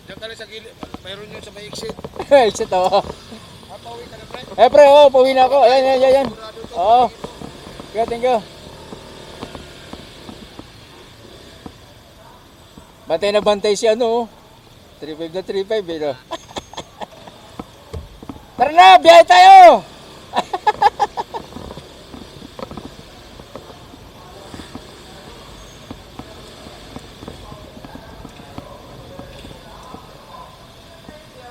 Diyan ka lang sa gilid. Mayroon yun sa may exit. Exit oh. Pauwi ka na, pre. Pre, pauwi na ako. Ayan. Oo. Thank you. Bantay na bantay si ano. 35 na 35 eh, no? Tara na, biyahe tayo!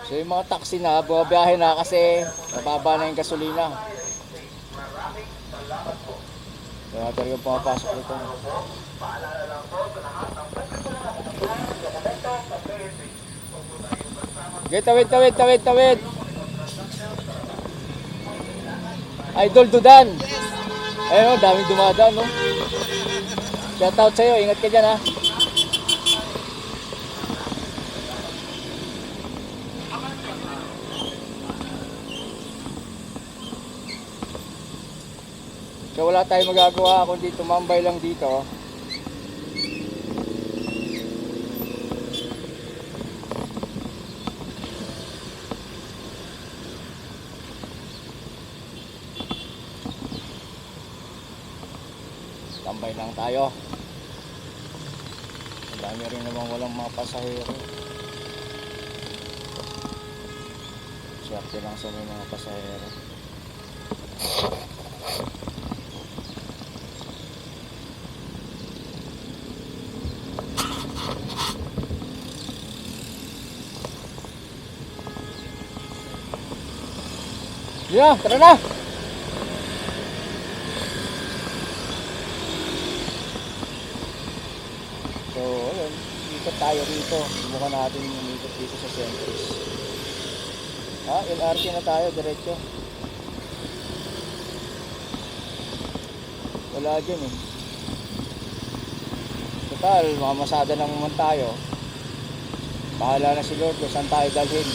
So yung mga taxi na, bumabiyahe na kasi mababa na yung gasolina. Kaya talagang pumapasok dito. Okay, tawid. Idol Dudan. Ayun, daming dumadaan, no? Shout out sa'yo, ingat ka dyan, ha? So wala tayong magagawa kundi tumambay lang dito. Tambay lang tayo. Madami rin naman walang mga pasahero. Swerte lang sa mga pasahero. Yeah, tara na! So, ayun, ikot tayo rito. Subukan natin umikot dito sa Centris. LRT na tayo, diretso. Wala dyan eh. Total, makamasada lang naman tayo. Bahala na si Lord kung saan tayo dalhin.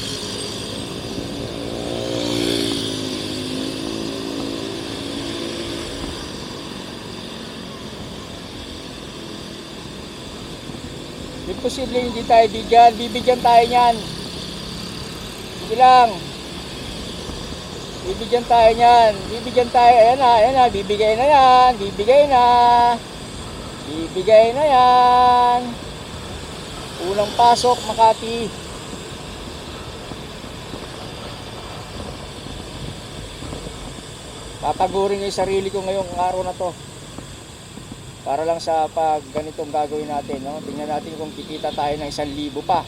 Imposible hindi tayo bigyan. Bibigyan tayo niyan. Sige lang. Bibigyan tayo niyan. Bibigyan tayo. Ayan na. Bibigay na yan. Bibigay na yan. Unang pasok, Makati. Tatagurin yung sarili ko ngayong araw na to. Para lang sa pag ganitong gagawin natin, no? Tingnan natin kung kikita tayo ng 1,000 pa.